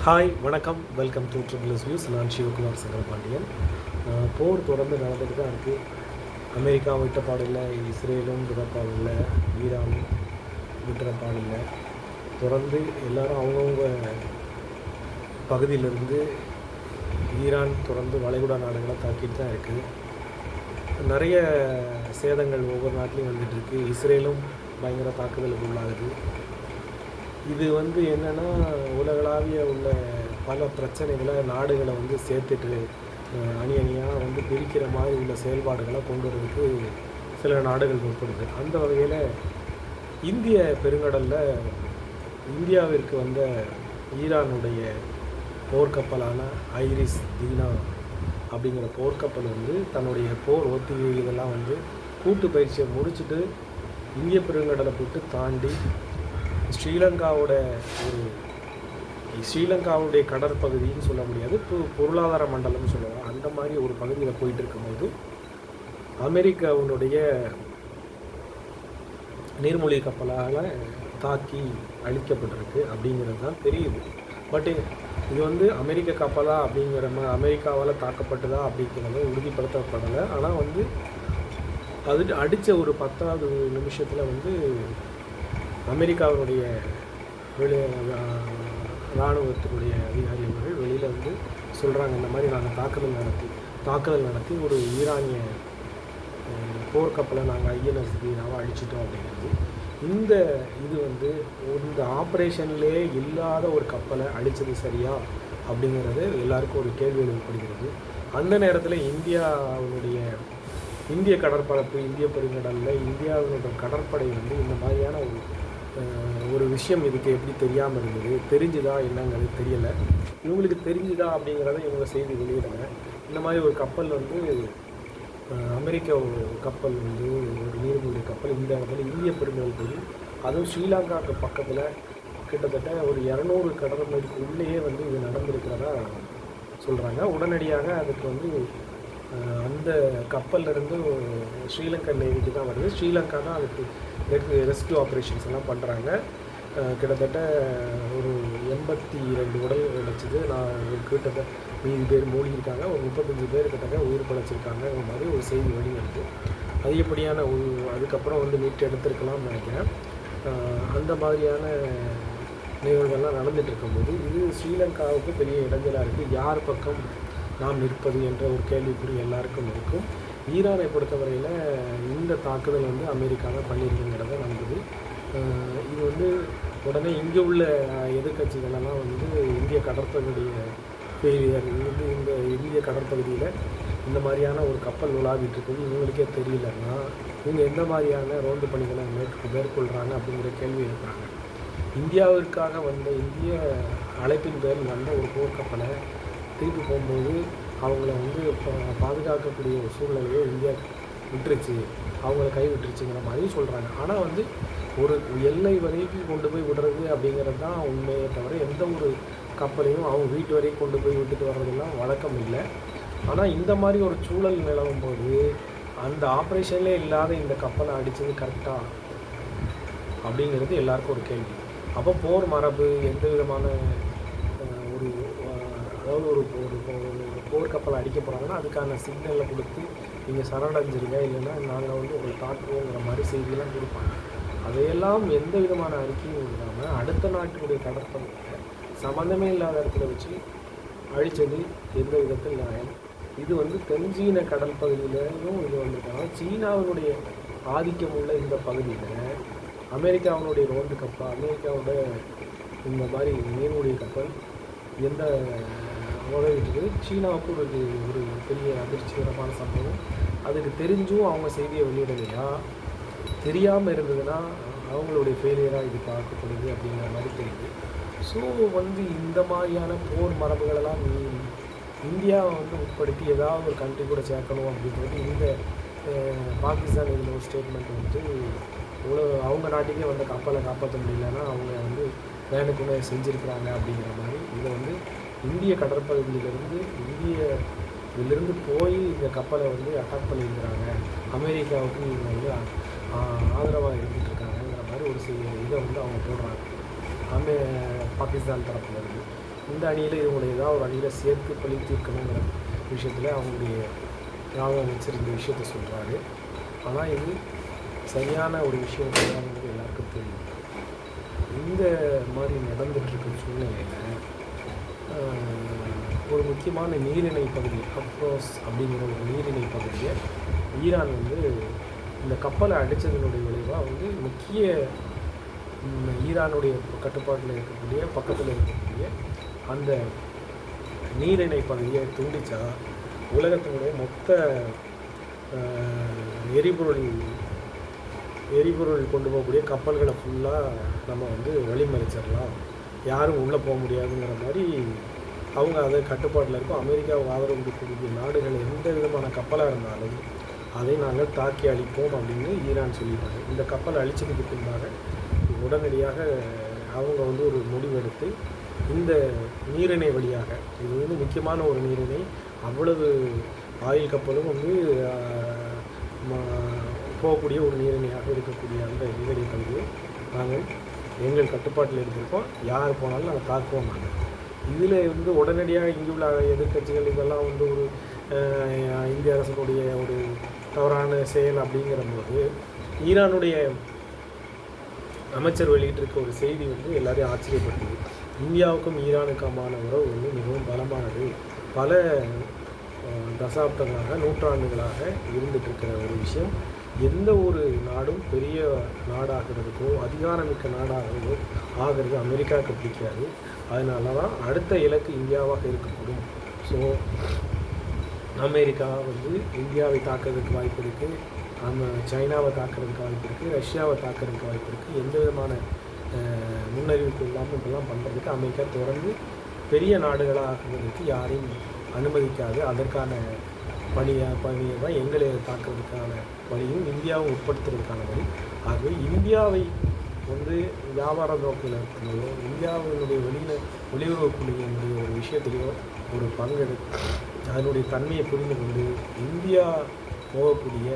Hi வணக்கம், welcome to triple S views. நான் சிவகுமார் சங்கரபாண்டியன். போர் தொடர்ந்து நடந்துட்டு தான் இருக்குது. அமெரிக்கா விட்ட பாடில்லை, இஸ்ரேலும் விடப்பாடில்லை, ஈரானும் விட்டுற பாடில்லை. தொடர்ந்து எல்லோரும் அவங்கவுங்க பகுதியிலிருந்து ஈரான் தொடர்ந்து வளைகுடா நாடுகளை தாக்கிட்டு தான் இருக்குது. நிறைய சேதங்கள் ஒவ்வொரு நாட்டிலையும் வந்துட்டுருக்கு. இஸ்ரேலும் பயங்கர தாக்குதலுக்கு உள்ளாகுது. இது என்னென்னா, உலகளாவிய உள்ள பல பிரச்சனைகளை நாடுகளை சேர்த்துட்டு அணி அணியாக பிரிக்கிற மாதிரி உள்ள செயல்பாடுகளை கொண்டு வரதுக்கு சில நாடுகள் முற்படுது. அந்த வகையில் இந்திய பெருங்கடலில் இந்தியாவிற்கு வந்த ஈரானுடைய போர்க்கப்பலான ஐரிஸ் தீனா அப்படிங்கிற போர்க்கப்பல் தன்னுடைய போர் ஒத்திகை இதெல்லாம் கூட்டு பயிற்சியை முடிச்சுட்டு இந்திய பெருங்கடலை போட்டு தாண்டி ஸ்ரீலங்காவுடைய கடற்பகுதின்னு சொல்ல முடியாது, பொருளாதார மண்டலம்னு சொல்லுவாங்க. அந்த மாதிரி ஒரு பகுதியில் போயிட்டு இருக்கும்போது அமெரிக்காவுடைய நீர்மூழ்கி கப்பலால் தாக்கி அழிக்கப்பட்டிருக்கு அப்படிங்கிறது தான் தெரியுது. பட் இது அமெரிக்க கப்பலா அப்படிங்கிற அமெரிக்காவால் தாக்கப்பட்டதா அப்படிங்கிறத உறுதிப்படுத்தப்படலை. ஆனால் அது அடித்த ஒரு 10வது நிமிஷத்தில் அமெரிக்காவினுடைய இராணுவத்தினுடைய அதிகாரிகள் வெளியில் சொல்கிறாங்க, இந்த மாதிரி நாங்கள் தாக்குதல் நடத்தி ஒரு ஈரானிய போர்க்கப்பலை நாங்கள் ஐஎன்எஸ் தீனாவை அடிச்சிட்டோம் அப்படிங்கிறது. இந்த ஆப்ரேஷன்லேயே இல்லாத ஒரு கப்பலை அடித்தது சரியா அப்படிங்கிறது எல்லாருக்கும் ஒரு கேள்வி எழுப்பப்படுகிறது. அந்த நேரத்தில் இந்திய கடற்பரப்பு, இந்திய பெருங்கடலில் இந்தியாவினுடைய கடற்படை இந்த மாதிரியான ஒரு விஷயம் இதுக்கு எப்படி தெரியாமல் இருந்தது, தெரிஞ்சுதா என்னங்கிறது தெரியலை. இவங்களுக்கு தெரிஞ்சுதா அப்படிங்கிறத இவங்க செய்தி வெளியிடலை. இந்த மாதிரி ஒரு கப்பல் அமெரிக்க கப்பல் ஒரு நீர்மூழ்கி கப்பல் இந்த இடத்துல இந்திய பெருங்கடல் போய், அதுவும் ஸ்ரீலங்காவுக்கு பக்கத்தில் கிட்டத்தட்ட ஒரு 200 கடல் மைலுக்கு உள்ளேயே இது நடந்திருக்கிறதா சொல்கிறாங்க. உடனடியாக அதுக்கு அந்த கப்பல்லேருந்து ஸ்ரீலங்கா நேவிக்கு தான் வருது. ஸ்ரீலங்கா தான் அதுக்கு ரெஸ்கியூ ஆப்ரேஷன்ஸ் எல்லாம் பண்ணுறாங்க. கிட்டத்தட்ட ஒரு 82 உடல் கிடச்சிது. கிட்டத்தட்ட மீதி பேர் மூழ்கியிருக்காங்க. ஒரு 35 பேர் கிட்டத்தட்ட உயிர் பிழைச்சிருக்காங்க மாதிரி ஒரு செய்தி வெளிவருது. அதிகப்படியான அதுக்கப்புறம் மீட்டு எடுத்துருக்கலாம்னு நினைக்கிறேன். அந்த மாதிரியான நிகழ்வுகள்லாம் நடந்துகிட்டு இருக்கும்போது இது ஸ்ரீலங்காவுக்கு பெரிய இடைஞ்சலாக இருக்குது. யார் பக்கம் நாம் நிற்பது என்ற ஒரு கேள்விக்குறி எல்லாருக்கும் இருக்கும். ஈரானை பொறுத்தவரையில் இந்த தாக்குதல் அமெரிக்கா தான் பண்ணியிருக்குங்கிறத நம்புது. இது உடனே இங்கே உள்ள எதிர்கட்சிகளெல்லாம் இந்திய கடற்பகுதியுடைய ஃபெயிலியர், இந்த இந்திய கடற்பகுதியில் இந்த மாதிரியான ஒரு கப்பல் உலாவிட்டு இருக்குது, இவங்களுக்கே தெரியலன்னா இவங்க எந்த மாதிரியான ரோந்து பணிகளை மேற்கொள்கிறாங்க அப்படிங்கிற கேள்வி எழுப்புறாங்க. இந்தியாவிற்காக இந்திய அழைப்பின் பேரில் வந்த ஒரு போர்க்கப்பலை திருப்பி போகும்போது அவங்கள பாதுகாக்கக்கூடிய ஒரு சூழ்நிலையை இந்தியா விட்டுருச்சு, அவங்கள கை விட்டுருச்சுங்கிற மாதிரி சொல்கிறாங்க. ஆனால் ஒரு எல்லை வரைக்கும் கொண்டு போய் விடுறது அப்படிங்கிறது தான் உண்மையை தவிர எந்த ஒரு கப்பலையும் அவங்க வீட்டு வரைக்கும் கொண்டு போய் விட்டுட்டு வர்றதெல்லாம் வழக்கம் இல்லை. ஆனால் இந்த மாதிரி ஒரு சூழல் நிலவும் போது அந்த ஆப்ரேஷன்லே இல்லாத இந்த கப்பலை அடித்தது கரெக்டாக அப்படிங்கிறது எல்லாருக்கும் ஒரு கேள்வி. அப்போ போர் மரபு எந்த விதமான அதாவது ஒரு போர்க்கப்பலை அடிக்க போகிறாங்கன்னா அதுக்கான சிக்னலை கொடுத்து நீங்கள் சரணடைஞ்சிருங்க, இல்லைன்னா நாங்கள் உங்களை தாக்குவோங்கிற மாதிரி செய்தியெல்லாம் கொடுப்பாங்க. அதையெல்லாம் எந்த விதமான அறிக்கையும் இல்லாமல் அடுத்த நாட்டினுடைய கடற்படையில் சம்மந்தமே இல்லாத இடத்துல வச்சு அழித்தது எந்த விதத்தில் நியாயம்? இது தென்சீன கடல் பகுதியிலும் இது வந்திருக்காங்க. சீனாவினுடைய ஆதிக்கம் உள்ள இந்த பகுதியில் அமெரிக்காவினுடைய ரோந்து கப்பல், அமெரிக்காவோட இந்த மாதிரி நீர்மூழ்கி கப்பல் எந்த உதவிட்டு சீனாவுக்கு ஒரு பெரிய அதிர்ச்சிகரமான சம்பவம். அதுக்கு தெரிஞ்சும் அவங்க செய்தியை வெளியிடலையா, தெரியாமல் இருந்ததுன்னா அவங்களுடைய ஃபெயிலியராக இது பார்க்கப்படுது அப்படிங்கிற மாதிரி தெரியுது. ஸோ இந்த மாதிரியான போர் மரபுகளெல்லாம் இந்தியாவை உட்படுத்தி ஏதாவது ஒரு கண்ட்ரி கூட சேர்க்கணும் அப்படிங்கிறது இந்த பாகிஸ்தான் இதில் ஒரு ஸ்டேட்மெண்ட் அவங்க நாட்டுக்கே கப்பலை காப்பாற்ற முடியலன்னா அவங்க வேணுக்குள்ளே செஞ்சுருக்கிறாங்க அப்படிங்கிற மாதிரி இதை இந்திய கடற்பகுதியிலிருந்து இதிலிருந்து போய் இந்த கப்பலை அட்டாக் பண்ணியிருக்கிறாங்க, அமெரிக்காவுக்கு இவங்க ஆதரவாக இருந்துகிட்ருக்காங்கங்கிற மாதிரி ஒரு இதை அவங்க போடுறாங்க பாகிஸ்தான் தரப்புலேருந்து. இந்த அணியில் இவங்களுடைய ஏதாவது ஒரு அணியில் சேர்த்து பழி தீர்க்கணுங்கிற விஷயத்தில் அவங்களுடைய ராணுவ அமைச்சர் இந்த விஷயத்த சொல்கிறாரு. ஆனால் இது சரியான ஒரு விஷயம் கிடையாதுங்கிறது எல்லாருக்கும் தெரியும். இந்த மாதிரி நடந்துகிட்ருக்க சூழ்நிலையில் ஒரு முக்கியமான நீரிணை பகுதி அப்ரோஸ் அப்படிங்கிற ஒரு நீரிணை பகுதியை ஈரான் வந்து இந்த கப்பலை அடித்ததனுடைய விளைவாக வந்து முக்கிய ஈரானுடைய கட்டுப்பாட்டில் இருக்கக்கூடிய பக்கத்தில் இருக்கக்கூடிய அந்த நீரிணை பகுதியை துண்டித்தா உலகத்தினுடைய மொத்த எரிபொருள் கொண்டு போகக்கூடிய கப்பல்களை ஃபுல்லாக நம்ம வந்து வழிமறிச்சிடலாம், யாரும் உள்ளே போக முடியாதுங்கிற மாதிரி அவங்க அதை கட்டுப்பாட்டில் இருக்கும். அமெரிக்காவுக்கு ஆதரவு கொடுக்கக்கூடிய நாடுகள் எந்த விதமான கப்பலாக இருந்தாலும் அதை நாங்கள் தாக்கி அழிப்போம் அப்படின்னு ஈரான் சொல்லிட்டாங்க. இந்த கப்பலை அழிச்சதுக்கு பின்பாக உடனடியாக அவங்க வந்து ஒரு முடிவெடுத்து இந்த நீரிணை வழியாக, இது வந்து முக்கியமான ஒரு நீரிணை, அவ்வளவு ஆயில் கப்பலும் வந்து போகக்கூடிய ஒரு நீரிணையாக இருக்கக்கூடிய அந்த நீரிணை பகுதியை நாங்கள் எங்கள் கட்டுப்பாட்டில் எடுத்திருக்கோம், யார் போனாலும் நாங்கள் தாக்குவோம். நாங்கள் இதில் வந்து உடனடியாக இங்கே உள்ள எதிர்கட்சிகள் இதெல்லாம் வந்து ஒரு இந்திய அரசுடைய ஒரு தவறான செயல் அப்படிங்கிற போது ஈரானுடைய அமைச்சர் வெளியிட்டிருக்க ஒரு செய்தி வந்து எல்லாரையும் ஆச்சரியப்படுத்துது. இந்தியாவுக்கும் ஈரானுக்குமான உறவு வந்து மிகவும் பலமானது, பல தசாப்தங்களாக நூற்றாண்டுகளாக இருந்துகிட்ருக்கிற ஒரு விஷயம். எந்த ஒரு நாடும் பெரிய நாடாகிறதுக்கோ அதிகாரமிக்க நாடாகிறதோ ஆகிறது அமெரிக்காவுக்கு பிடிக்காது. அதனால தான் அடுத்த இலக்கு இந்தியாவாக இருக்கக்கூடும். ஸோ அமெரிக்கா வந்து இந்தியாவை தாக்குறதுக்கு வாய்ப்பு இருக்குது, சைனாவை தாக்குறதுக்கு வாய்ப்பு இருக்குது, ரஷ்யாவை தாக்குறதுக்கு வாய்ப்பு இருக்குது. எந்த விதமான முன்னறிவிப்பு இல்லாமல் இப்படிலாம் பண்ணுறதுக்கு அமெரிக்கா தொடர்ந்து பெரிய நாடுகளாகிறதுக்கு யாரையும் அனுமதிக்காது. அதற்கான பணியை தான் எங்களை தாக்குறதுக்கான வழியும் இந்தியாவை உட்படுத்துறதுக்கான வழி. ஆகவே இந்தியாவை வந்து வியாபார நோக்கில் இருக்கிறதோ இந்தியாவினுடைய வெளியுறவு கொள்கையினுடைய ஒரு விஷயத்திலேயோ ஒரு பங்கெடுத்து அதனுடைய தன்மையை புரிந்து கொண்டு இந்தியா போகக்கூடிய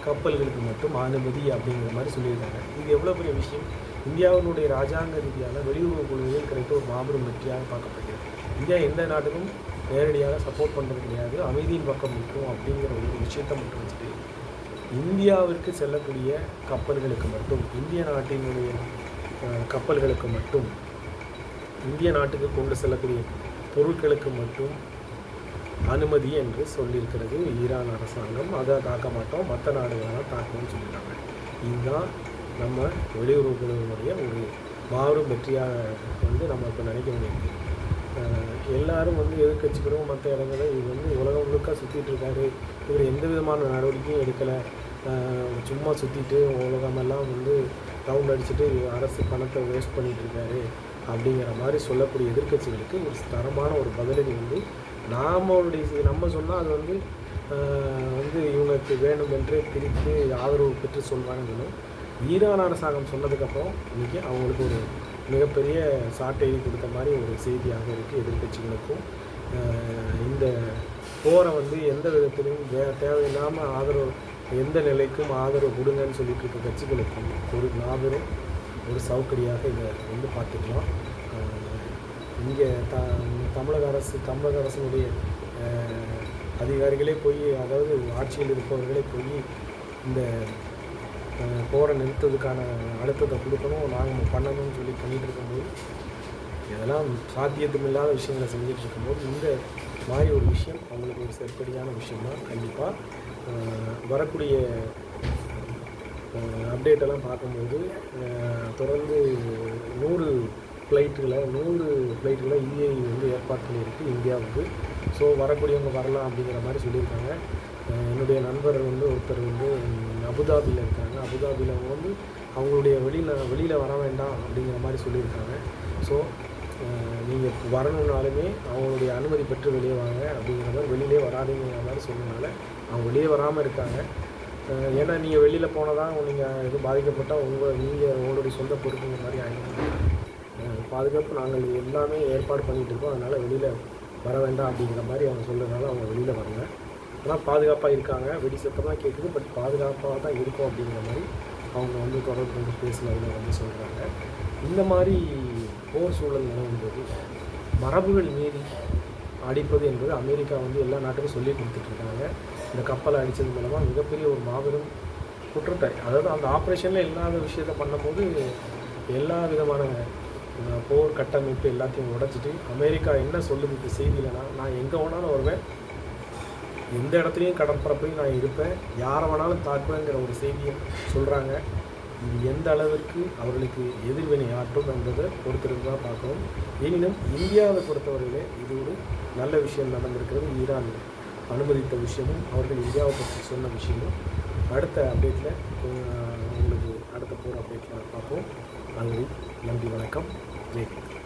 கப்பல்களுக்கு மட்டும் அனுமதி அப்படிங்கிற மாதிரி சொல்லியிருக்காங்க. இது எவ்வளோ பெரிய விஷயம்! இந்தியாவினுடைய ராஜாங்க ரீதியான வெளியுறவு கொள்கையில் கிடைத்த ஒரு மாபெரும் வெற்றியாக பார்க்கப்படுகிறது. இந்தியா எந்த நாட்டுக்கும் நேரடியாக சப்போர்ட் பண்ணுறது கிடையாது, அமைதியின் பக்கம் நிற்கும் அப்படிங்கிற ஒரு விஷயத்தை மட்டும் வச்சுட்டு இந்தியாவிற்கு செல்லக்கூடிய கப்பல்களுக்கு மட்டும், இந்திய நாட்டினுடைய கப்பல்களுக்கு மட்டும், இந்திய நாட்டுக்கு கொண்டு செல்லக்கூடிய பொருட்களுக்கு மட்டும் அனுமதி என்று சொல்லியிருக்கிறது ஈரான் அரசாங்கம். அதை தாக்க மாட்டோம், மற்ற நாடுகளால் தாக்கணும்னு சொல்லியிருக்காங்க. இதுதான் நம்ம வெளியுறவுகளுடைய ஒரு மாபெரும் வெற்றியாக வந்து நம்ம இப்போ நினைக்க வேண்டியிருக்கு. எல்லாரும் வந்து எதிர்கட்சிகளும் மற்ற இடங்களில் இது வந்து உலகம் முழுக்க சுற்றிட்டு இருக்காரு, இவர் எந்த விதமான நடவடிக்கையும் எடுக்கலை, சும்மா சுற்றிட்டு உலகமெல்லாம் வந்து ரவுண்ட் அடிச்சுட்டு அரசு பணத்தை வேஸ்ட் பண்ணிகிட்ருக்காரு அப்படிங்கிற மாதிரி சொல்லக்கூடிய எதிர்கட்சிகளுக்கு ஒரு தரமான ஒரு பதிலடி வந்து நம்ம சொன்னால் அது வந்து இவங்களுக்கு வேணும் என்று பிரித்து ஆதரவு பெற்று சொல்வாங்கன்னு ஈரான் அரசாங்கம் சொன்னதுக்கப்புறம் இன்றைக்கி அவங்களுக்கு ஒரு மிகப்பெரிய சாட்டை கொடுத்த மாதிரி ஒரு செய்தியாக இருக்குது. எதிர்கட்சிகளுக்கும் இந்த போரை வந்து எந்த விதத்திலையும் தேவையில்லாமல் ஆதரவு, எந்த நிலைக்கும் ஆதரவு கொடுங்கன்னு சொல்லிட்டு இருக்க கட்சிகளுக்கும் ஒரு மாபெரும் ஒரு சவுக்கடியாக இதை வந்து பார்த்துக்கலாம். இங்கே தமிழக அரசினுடைய அதிகாரிகளே போய், அதாவது ஆட்சியில் இருப்பவர்களே போய் இந்த போரை நிறுத்ததுக்கான அழுத்தத்தை கொடுக்கணும், நாங்கள் பண்ணணும்னு சொல்லி பண்ணிகிட்டு இருக்கும்போது, இதெல்லாம் சாத்தியத்துமில்லாத விஷயங்களை செஞ்சுட்டு இருக்கும்போது இந்த மாதிரி ஒரு விஷயம் அவங்களுக்கு ஒரு செற்படியான விஷயம்தான். கண்டிப்பாக வரக்கூடிய அப்டேட்டெல்லாம் பார்க்கும்போது தொடர்ந்து 100 ஃப்ளைட்டுகளை யுஏஇ வந்து ஏற்பாடு பண்ணியிருக்கு இந்தியாவுக்கு. ஸோ வரக்கூடியவங்க வரலாம் அப்படிங்கிற மாதிரி சொல்லியிருக்காங்க. என்னுடைய நண்பர் வந்து ஒருத்தர் வந்து அபுதாபியில் இருக்காங்க. அபுதாபியில் அவங்க வந்து அவங்களுடைய வெளியில் வர வேண்டாம் அப்படிங்கிற மாதிரி சொல்லியிருக்காங்க. ஸோ நீங்கள் வரணுன்னாலுமே அவங்களுடைய அனுமதி பெற்று வெளியே வாங்க அப்படிங்கிற மாதிரி, வெளியிலே வராதுங்கிற மாதிரி சொன்னதுனால அவங்க வெளியே வராமல் இருக்காங்க. ஏன்னா நீங்கள் வெளியில் போனால் தான் நீங்கள் எதுவும் பாதிக்கப்பட்டால் உங்களுடைய சொந்த பொறுப்புங்கிற மாதிரி ஆகிடும். பாதுகாப்பு நாங்கள் எல்லாமே ஏற்பாடு பண்ணிகிட்டு இருக்கோம், அதனால் வெளியில் வர வேண்டாம் அப்படிங்கிற மாதிரி அவங்க சொல்கிறதுனால அவங்க வெளியில் வரல. ஆனால் பாதுகாப்பாக இருக்காங்க, வெடி சத்தமாக கேட்குது, பட் பாதுகாப்பாக தான் இருக்கும் அப்படிங்கிற மாதிரி அவங்க வந்து தொடர்பு கொண்டு பேசுனவங்க வந்து சொல்கிறாங்க. இந்த மாதிரி போர் சூழல் நிலவும்போது மரபுகள் மீறி அடிப்பது என்பது அமெரிக்கா வந்து எல்லா நாட்டுக்கும் சொல்லி கொடுத்துட்ருக்காங்க. இந்த கப்பலை அடித்தது மூலமாக மிகப்பெரிய ஒரு மாபெரும் குற்றத்தை, அதாவது அந்த ஆப்ரேஷனில் இல்லாத விஷயத்தை பண்ணும்போது எல்லா விதமான போர் கட்டமைப்பு எல்லாத்தையும் உடைச்சிட்டு அமெரிக்கா என்ன சொல்லுது இந்த செய்தியிலனா, நான் எங்கே வேணாலும் வருவேன், எந்த இடத்துலையும் கடற்பரப்பையும் நான் இருப்பேன், யாரை வேணாலும் தாக்குவேங்கிற ஒரு செய்தியை சொல்கிறாங்க. இது எந்த அளவிற்கு அவர்களுக்கு எதிர்வினை ஆற்றும் என்பதை பொறுத்திருந்து தான் பார்க்கணும். எனினும் இந்தியாவை பொறுத்தவரையிலே இது ஒரு நல்ல விஷயம் நடந்திருக்கிறது. ஈரான் அனுமதித்த விஷயமும் அவர்கள் இந்தியாவை பற்றி சொன்ன விஷயமும் அடுத்த அப்டேட்டில் உங்களுக்கு அடுத்த போகிற அப்டேட்டில் பார்ப்போம். அதுவரை நன்றி, வணக்கம், ஜெய் ஹிந்த்.